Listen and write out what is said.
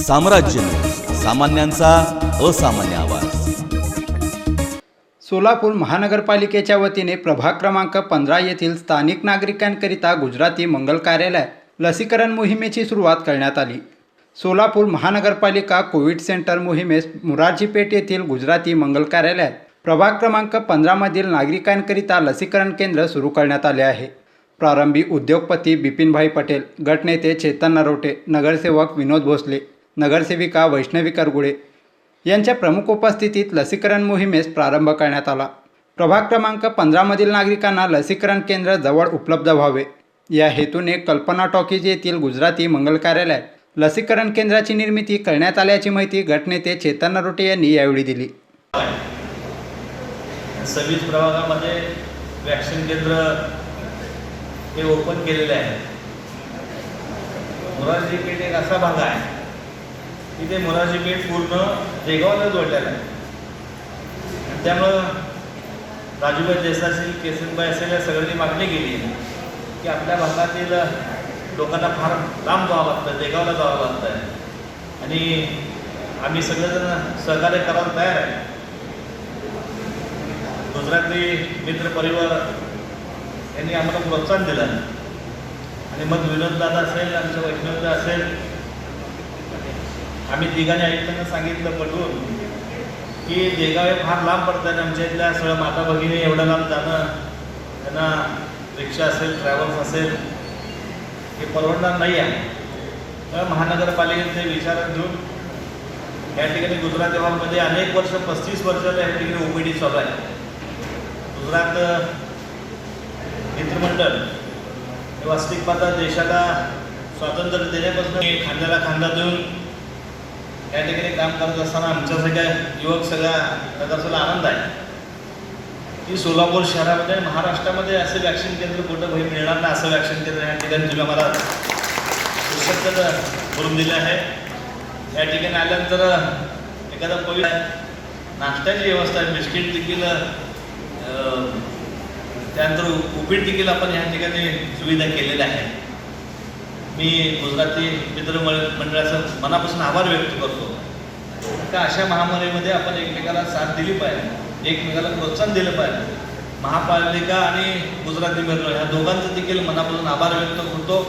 साम्राज्य न्यूज, सामान्यांचा असामान्य आवाज। सोलापूर महानगरपालिकेच्या वतीने प्रभाग क्रमांक 15 येथील स्थानिक नागरिकांकरिता गुजराती मंगल कार्यालय लसीकरण मोहिमेची सुरुवात करण्यात आली। सोलापूर महानगरपालिका कोविड सेंटर मोहिमेस मुरारजी पेठ येथील गुजराती मंगल कार्यालय प्रभाग क्रमांक 15 मधील नागरिकांकरिता लसीकरण केंद्र सुरू करण्यात आले आहे। प्रारंभी उद्योगपती बिपिनभाई पटेल, गटनेते चेतन नरोटे, नगरसेवक विनोद भोसले, नगरसेविका वैष्णवी करगुडे यांच्या प्रमुख उपस्थितीत लसीकरण मोहिमेस प्रारंभ करण्यात आला। प्रभाग क्रमांक 15 मधील नागरिकांना लसीकरण केंद्र जवळ उपलब्ध व्हावे या हेतूने कल्पना टॉकीज येथील गुजराती मंगल कार्यालय लसीकरण केंद्राची निर्मिती करण्यात आल्याची माहिती गटनेते चेतन नरोटे यांनी यावेळी दिली। 26 प्रभागामध्ये वॅक्सिन केंद्र हे ओपन केलेले आहे। मुरारजी पेठ एक असा भाग आहे की ते मुरारजी पेठ पूर्ण देगावला जोडलेला आहे। त्यामुळं राजूभाई देसाई असेल, केसनबाई असेल, या सगळ्यांनी मागणी केली की आपल्या भागातील लोकांना फार लांब जावं लागतं, देगावला जावं लागतं आहे आणि आम्ही सगळेजण सहकार्य करायला तयार आहे। गुजराती मित्र परिवार यांनी आम्हाला प्रोत्साहन दिलं आणि मग विनोद दादा असेल, आमच्या वैष्णवदा असेल, आम्ही तिघांनी आयुक्तांना सांगितलं पटवून की देगाव हे फार लांब पडतं आणि आमच्या इथल्या सगळ्या माता भगिनी एवढं लांब जाणं, त्यांना रिक्षा असेल, ट्रॅव्हल्स असेल, हे परवडणार नाही आहे। तर महानगरपालिकेचे विचारात घेऊन या ठिकाणी गुजरात हॉलमध्ये अनेक वर्ष 35 वर्षाला या ठिकाणी OPD चालू आहे। गुजरात मित्रमंडळ हे वास्तविक पाहता देशाला स्वातंत्र्य देण्यापासून खांद्याला खांदा देऊन या ठिकाणी काम करत असताना आमच्यासारख्या युवक सगळ्या नगरसेवकाला आनंद आहे की सोलापूर शहरामध्ये महाराष्ट्रामध्ये असे वॅक्सिन केंद्र कुठं भाई मिळणार नाही, असं वॅक्सिन केंद्र या ठिकाणी तुम्ही आम्हाला सुसज्ज करून दिले आहे। या ठिकाणी आल्यानंतर एखादा कोविड नाश्त्याची व्यवस्था आहे, बिस्किट देखील, त्यानंतर उपीट देखील आपण या ठिकाणी सुविधा केलेल्या आहेत। मी गुजराती मित्र मंडळाचं मनापासून आभार व्यक्त करतो का अशा महामारीमध्ये आपण एकमेकाला साथ दिली पाहिजे, एकमेकाला प्रोत्साहन दिलं पाहिजे। महापालिका आणि गुजराती मित्र ह्या दोघांचं देखील मनापासून आभार व्यक्त करतो।